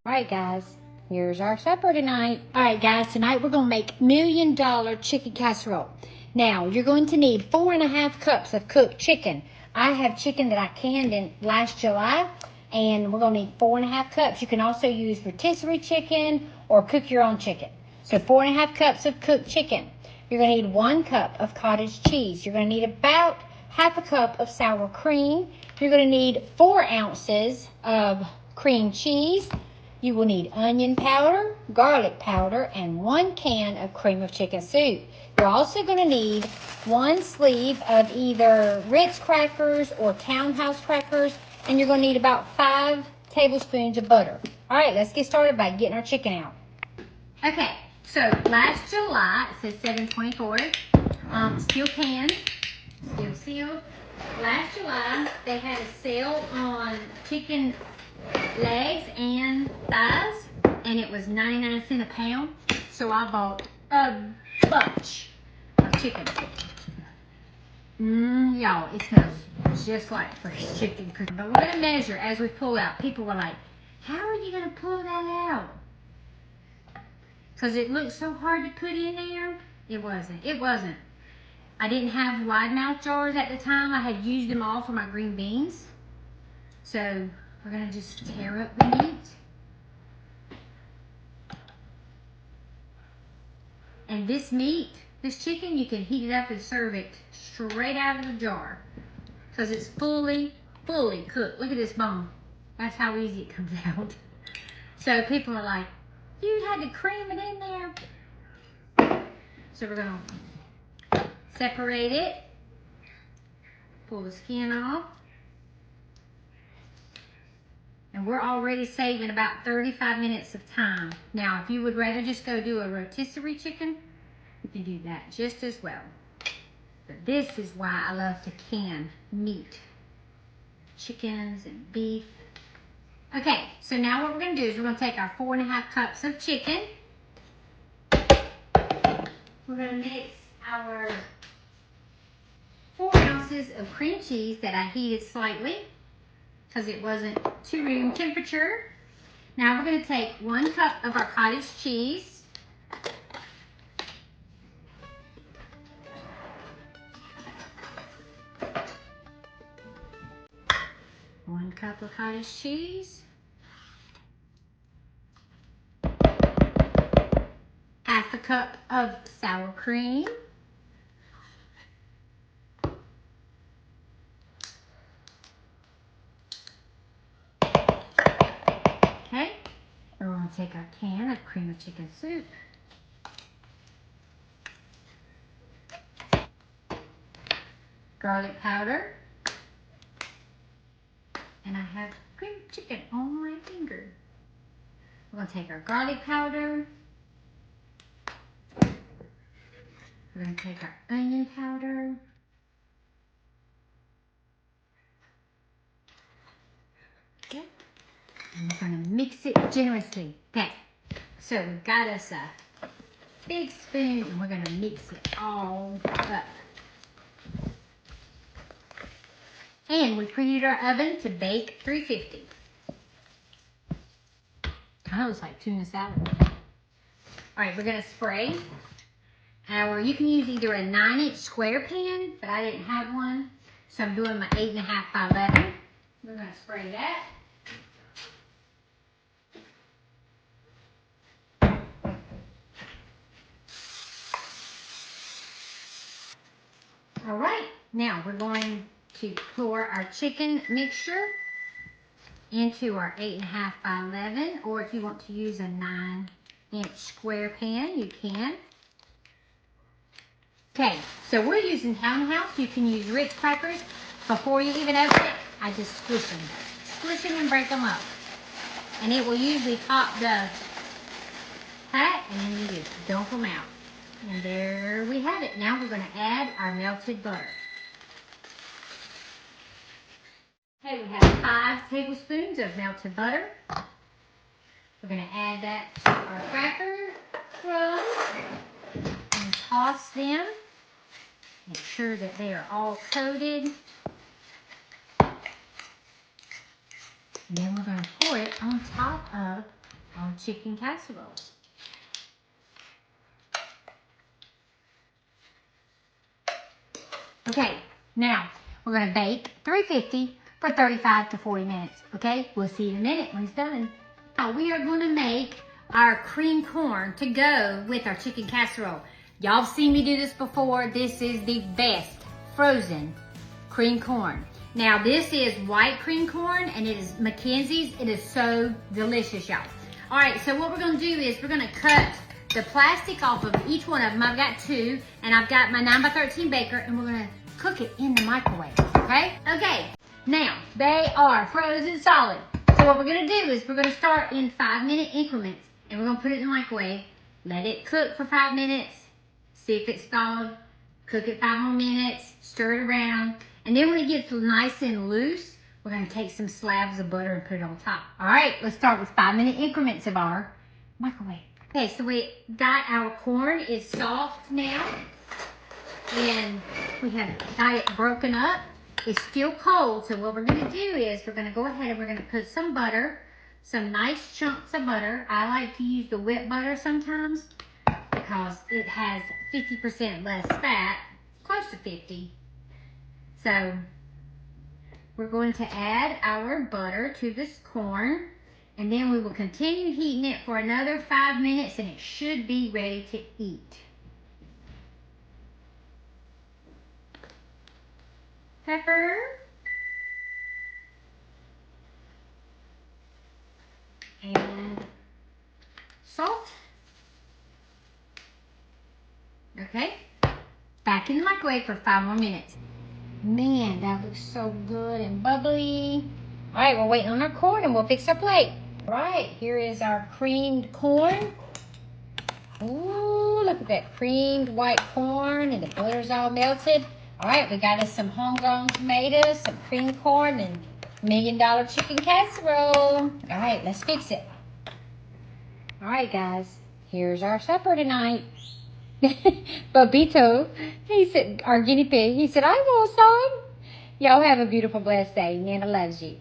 Alright guys, here's our supper tonight. Alright guys, tonight we're going to make $1 million chicken casserole. Now, you're going to need 4.5 cups of cooked chicken. I have chicken that I canned in last July, and we're going to need 4.5 cups. You can also use rotisserie chicken or cook your own chicken. So 4.5 cups of cooked chicken. You're going to need 1 cup of cottage cheese. You're going to need about half a cup of sour cream. You're going to need 4 ounces of cream cheese. You will need onion powder, garlic powder, and 1 can of cream of chicken soup. You're also going to need 1 sleeve of either Ritz crackers or Townhouse crackers, and you're going to need about 5 tablespoons of butter. All right, let's get started by getting our chicken out. Okay, so last July, it says 7/24, still canned, still sealed. Last July, they had a sale on chicken legs and thighs, and it was 99 cents a pound. So I bought a bunch of chicken. Y'all, it smells just like fresh chicken. But we're gonna measure as we pull out. People were like, how are you gonna pull that out? Because it looked so hard to put in there. It wasn't. I didn't have wide mouth jars at the time. I had used them all for my green beans. So we're gonna just tear up the meat. And this meat, this chicken, you can heat it up and serve it straight out of the jar. Because it's fully cooked. Look at this bone. That's how easy it comes out. So people are like, you had to cream it in there. So we're gonna separate it. Pull the skin off. And we're already saving about 35 minutes of time. Now, if you would rather just go do a rotisserie chicken, you can do that just as well. But this is why I love to can meat. Chickens and beef. Okay, so now what we're going to do is we're going to take our 4.5 cups of chicken. We're going to mix our 4 ounces of cream cheese that I heated slightly, because it wasn't to room temperature. Now we're going to take 1 cup of our cottage cheese. One cup of cottage cheese. Half a cup of sour cream. Okay, we're going to take our can of cream of chicken soup. Garlic powder. And I have cream chicken on my finger. We're going to take our garlic powder. We're going to take our onion powder. Okay. And we're going to mix it generously. Okay. So we've got us a big spoon and we're going to mix it all up. And we preheat our oven to bake 350. Kind of looks like tuna salad. Alright, we're going to spray our, you can use either a 9-inch square pan, but I didn't have one. So I'm doing my 8.5 by 11. We're going to spray that. Alright, now we're going to pour our chicken mixture into our 8.5 by 11, or if you want to use a 9-inch square pan, you can. Okay, so we're using Townhouse. You can use Ritz crackers. Before you even open it, I just squish them. Squish them and break them up. And it will usually pop the pack, and then you just dump them out. And there we have it. Now we're going to add our melted butter. Okay, we have 5 tablespoons of melted butter. We're going to add that to our cracker crumbs and toss them. Make sure that they are all coated. And then we're going to pour it on top of chicken casserole. Okay, now we're going to bake 350 for 35 to 40 minutes. Okay, we'll see you in a minute when it's done. Now we are going to make our cream corn to go with our chicken casserole. Y'all have seen me do this before. This is the best frozen cream corn. Now this is white cream corn and it is Mackenzie's. It is so delicious, y'all. All right, so what we're going to do is we're going to cut the plastic off of each one of them. I've got 2 and I've got my 9x13 baker and we're going to cook it in the microwave, okay? Okay, now they are frozen solid. So what we're going to do is we're going to start in 5-minute increments and we're going to put it in the microwave, let it cook for 5 minutes, see if it's thawed, cook it 5 more minutes, stir it around, and then when it gets nice and loose, we're going to take some slabs of butter and put it on top. All right, let's start with 5-minute increments of our microwave. Okay, so we got our corn. It's soft now, and we have got it broken up. It's still cold, so what we're going to do is we're going to go ahead and we're going to put some butter, some nice chunks of butter. I like to use the whipped butter sometimes because it has 50% less fat, close to 50. So we're going to add our butter to this corn, and then we will continue heating it for another 5 minutes, and it should be ready to eat. Pepper. And salt. Okay. Back in the microwave for 5 more minutes. Man, that looks so good and bubbly. All right, we're waiting on our corn and we'll fix our plate. All right, here is our creamed corn. Ooh, look at that creamed white corn and the butter's all melted. All right, we got us some homegrown tomatoes, some creamed corn, and $1 million chicken casserole. All right, let's fix it. All right, guys, here's our supper tonight. Bobito, he said, our guinea pig, he said, I want some. Y'all have a beautiful, blessed day. Nana loves you.